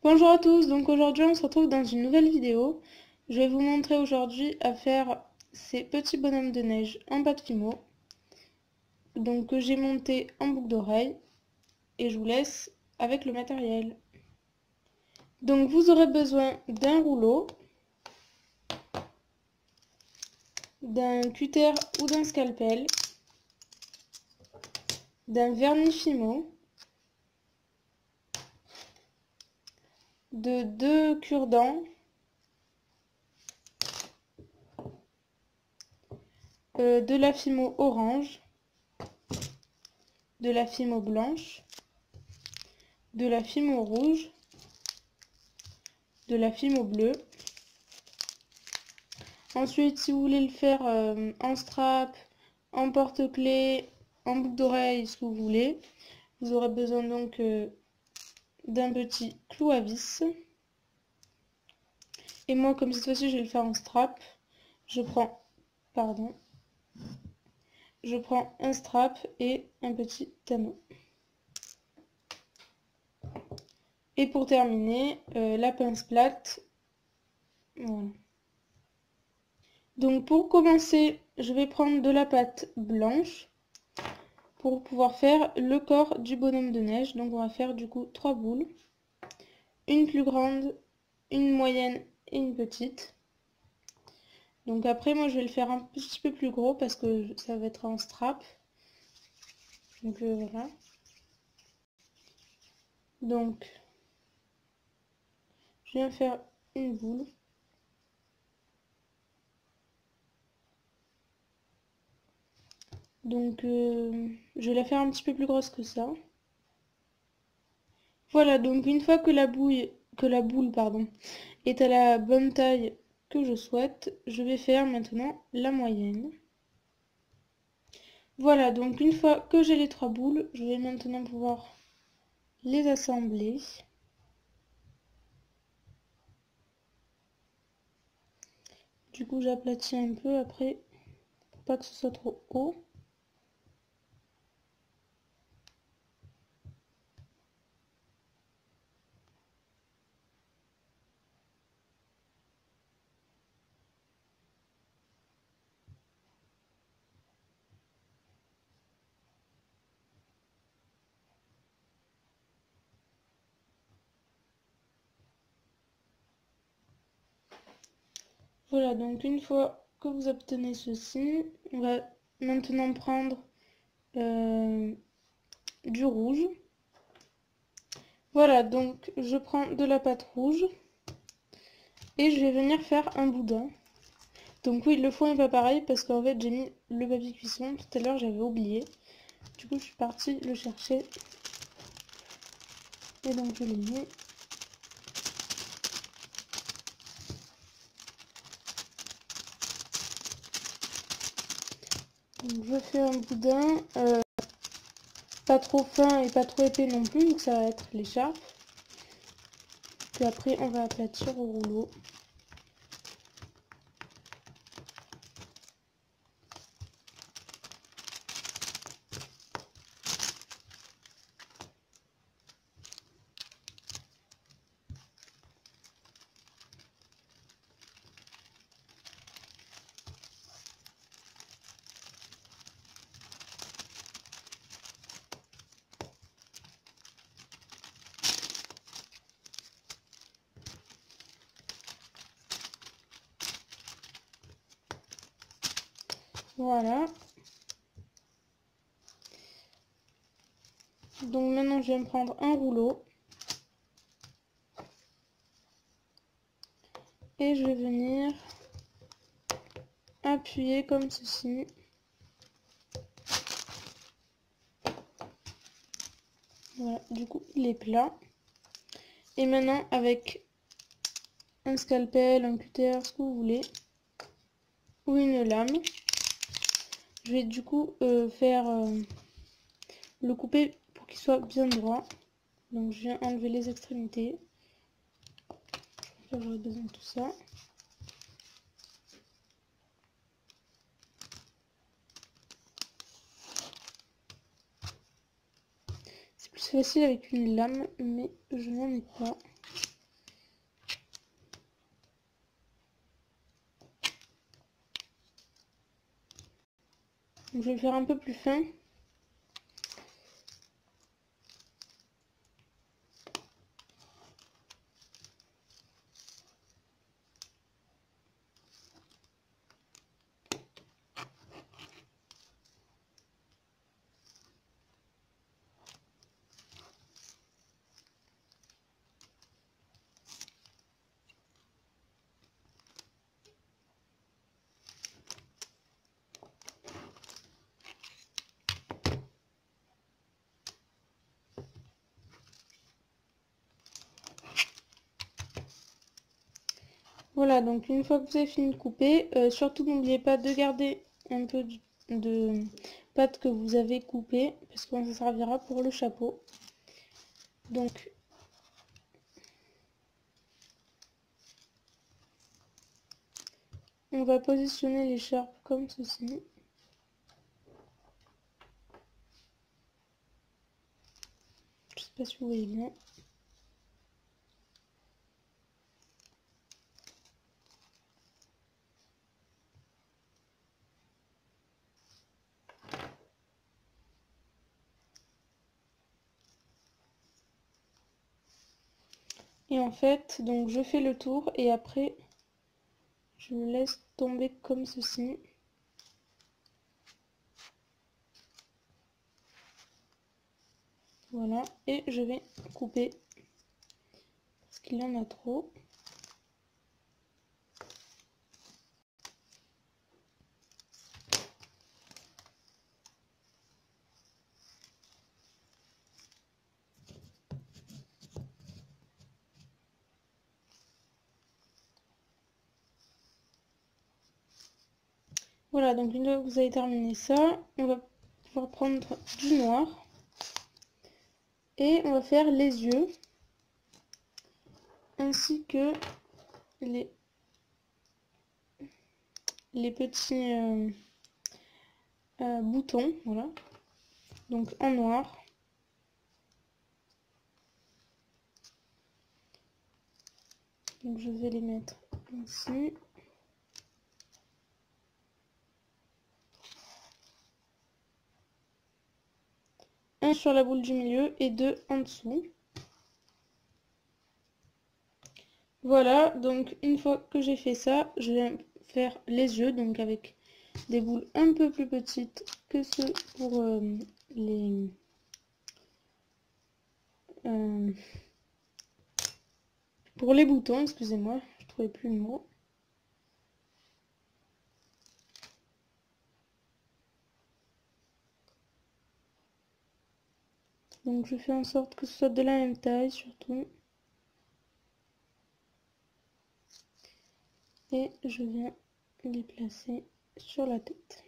Bonjour à tous, donc aujourd'hui on se retrouve dans une nouvelle vidéo. Je vais vous montrer aujourd'hui à faire ces petits bonhommes de neige en pâte Fimo. Donc que j'ai monté en boucle d'oreille et je vous laisse avec le matériel. Donc vous aurez besoin d'un rouleau, d'un cutter ou d'un scalpel, d'un vernis Fimo, de 2 cure-dents, de la Fimo orange, de la Fimo blanche, de la Fimo rouge, de la Fimo bleue. Ensuite, si vous voulez le faire en strap, en porte-clés, en boucle d'oreille, ce que vous voulez, vous aurez besoin donc d'un petit clou à vis. Et moi, comme cette fois-ci, je vais le faire en strap, je prends un strap et un petit anneau. Et pour terminer, la pince plate. Voilà. Donc pour commencer, je vais prendre de la pâte blanche pour pouvoir faire le corps du bonhomme de neige. Donc on va faire du coup 3 boules, une plus grande, une moyenne et une petite. Donc après moi je vais le faire un petit peu plus gros parce que ça va être en strap. Donc voilà. Donc je viens faire une boule. Donc je vais la faire un petit peu plus grosse que ça. Voilà, donc une fois que la boule est à la bonne taille que je souhaite, je vais faire maintenant la moyenne. Voilà, donc une fois que j'ai les 3 boules, je vais maintenant pouvoir les assembler. Du coup, j'aplatis un peu après, pour pas que ce soit trop haut. Voilà, donc une fois que vous obtenez ceci, on va maintenant prendre du rouge. Voilà, donc je prends de la pâte rouge et je vais venir faire un boudin. Donc oui, le foin n'est pas pareil parce qu'en fait j'ai mis le papier cuisson, tout à l'heure j'avais oublié. Du coup je suis partie le chercher et donc je l'ai mis. Donc je fais un boudin, pas trop fin et pas trop épais non plus, donc ça va être l'écharpe. Puis après on va aplatir au rouleau. Voilà. Donc maintenant je vais me prendre un rouleau. Et je vais venir appuyer comme ceci. Voilà, du coup il est plat. Et maintenant avec un scalpel, un cutter, ce que vous voulez, ou une lame, je vais du coup le couper pour qu'il soit bien droit. Donc je viens enlever les extrémités. J'aurai besoin de tout ça. C'est plus facile avec une lame, mais je n'en ai pas. Donc, je vais le faire un peu plus fin. Voilà, donc une fois que vous avez fini de couper, surtout n'oubliez pas de garder un peu de pâte que vous avez coupée, parce que ça servira pour le chapeau. Donc, on va positionner l'écharpe comme ceci. Je sais pas si vous voyez bien. Et en fait, donc je fais le tour et après, je le laisse tomber comme ceci. Voilà, et je vais couper parce qu'il y en a trop. Voilà, donc une fois que vous avez terminé ça, on va pouvoir prendre du noir et on va faire les yeux ainsi que les petits boutons, voilà, donc en noir. Donc je vais les mettre ici. Un sur la boule du milieu et deux en dessous. Voilà, donc une fois que j'ai fait ça, je vais faire les yeux, donc avec des boules un peu plus petites que ceux pour les... pour les boutons, excusez-moi, je trouvais plus le mot. Donc je fais en sorte que ce soit de la même taille surtout. Et je viens les placer sur la tête.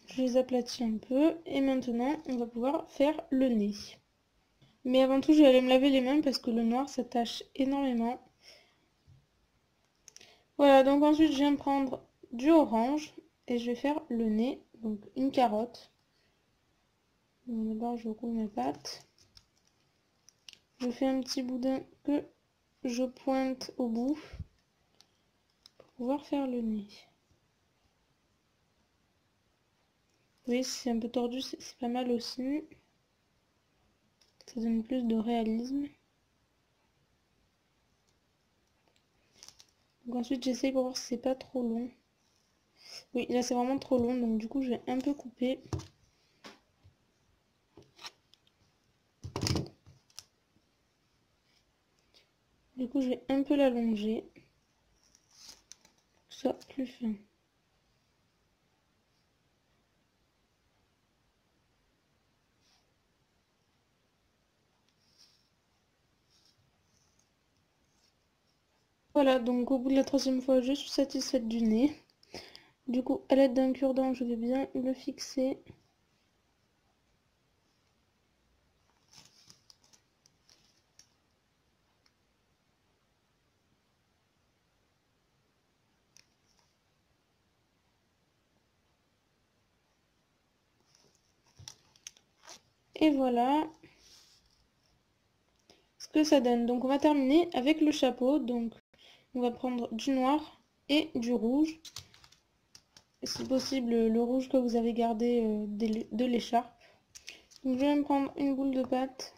Je les aplatis un peu et maintenant on va pouvoir faire le nez. Mais avant tout je vais aller me laver les mains parce que le noir s'attache énormément. Voilà, donc ensuite je viens prendre du orange et je vais faire le nez, donc une carotte. D'abord je roule ma pâte. Je fais un petit boudin que je pointe au bout pour pouvoir faire le nez. Oui, c'est un peu tordu, c'est pas mal aussi. Ça donne plus de réalisme. Donc ensuite j'essaye pour voir si c'est pas trop long. Oui, là c'est vraiment trop long, donc du coup je vais un peu couper. Du coup je vais un peu l'allonger pour que ce soit plus fin. Voilà, donc au bout de la troisième fois je suis satisfaite du nez. Du coup à l'aide d'un cure-dent je vais bien le fixer. Et voilà ce que ça donne. Donc on va terminer avec le chapeau. Donc on va prendre du noir et du rouge. Si possible le rouge que vous avez gardé de l'écharpe. Donc je vais me prendre une boule de pâte,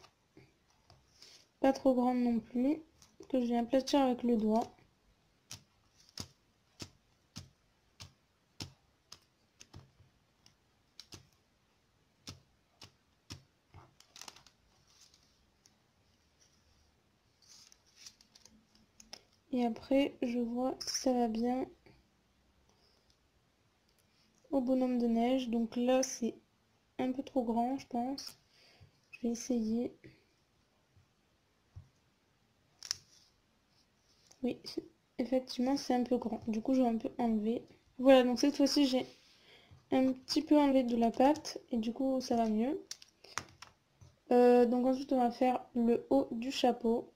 pas trop grande non plus, que je vais aplatir avec le doigt. Et après je vois si ça va bien au bonhomme de neige. Donc là c'est un peu trop grand je pense. Je vais essayer. Oui, effectivement c'est un peu grand. Du coup je vais un peu enlever. Voilà, donc cette fois-ci j'ai un petit peu enlevé de la pâte et du coup ça va mieux. Donc ensuite on va faire le haut du chapeau.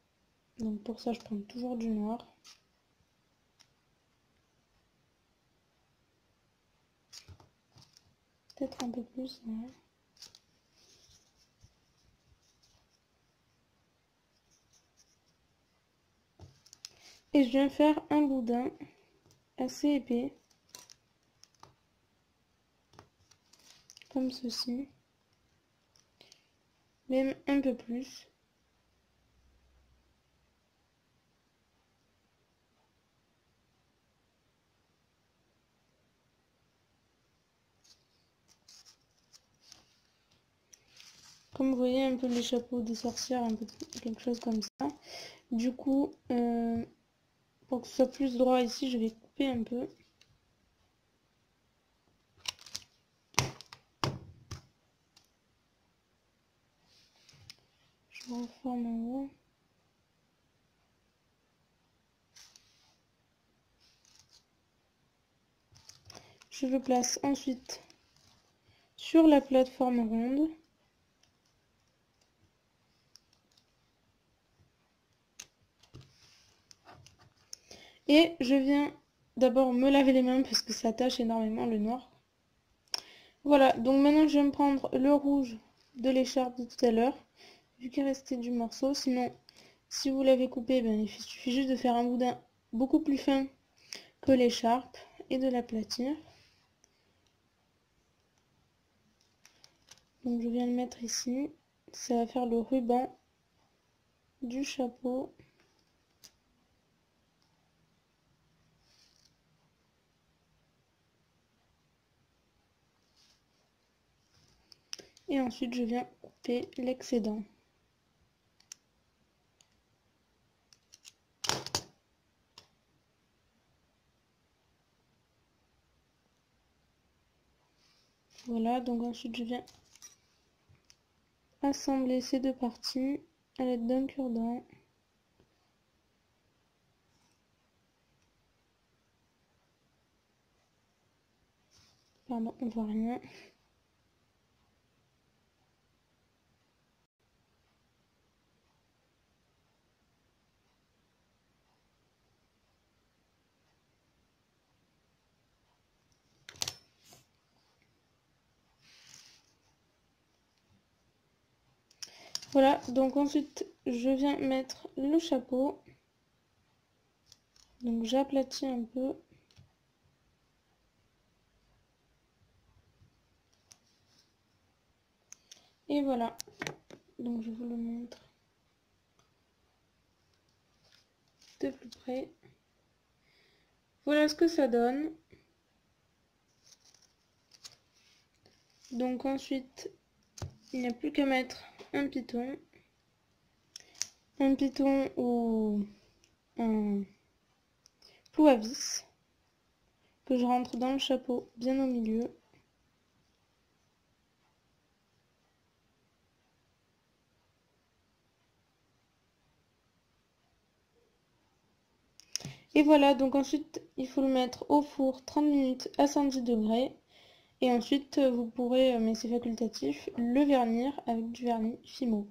Donc pour ça je prends toujours du noir. Peut-être un peu plus. Ouais. Et je viens faire un boudin assez épais. Comme ceci. Même un peu plus. Comme vous voyez un peu les chapeaux des sorcières, un peu quelque chose comme ça. Du coup, pour que ce soit plus droit ici, je vais couper un peu. Je reforme en haut. Je le place ensuite sur la plateforme ronde. Et je viens d'abord me laver les mains parce que ça tache énormément le noir. Voilà, donc maintenant je vais me prendre le rouge de l'écharpe de tout à l'heure, vu qu'il restait du morceau. Sinon, si vous l'avez coupé, ben, il suffit juste de faire un boudin beaucoup plus fin que l'écharpe et de l'aplatir. Donc je viens le mettre ici. Ça va faire le ruban du chapeau. Et ensuite je viens couper l'excédent. Voilà, donc ensuite je viens assembler ces deux parties à l'aide d'un cure-dent. Pardon, on voit rien. Voilà, donc ensuite je viens mettre le chapeau. Donc j'aplatis un peu. Et voilà, donc je vous le montre de plus près. Voilà ce que ça donne. Donc ensuite, il n'y a plus qu'à mettre un piton. Un piton ou un clou à vis que je rentre dans le chapeau bien au milieu. Et voilà, donc ensuite il faut le mettre au four 30 minutes à 110 degrés. Et ensuite vous pourrez, mais c'est facultatif, le vernir avec du vernis Fimo.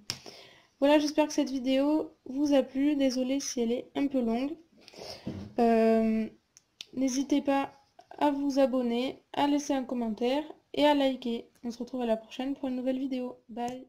Voilà, j'espère que cette vidéo vous a plu. Désolée si elle est un peu longue. N'hésitez pas à vous abonner, à laisser un commentaire et à liker. On se retrouve à la prochaine pour une nouvelle vidéo. Bye!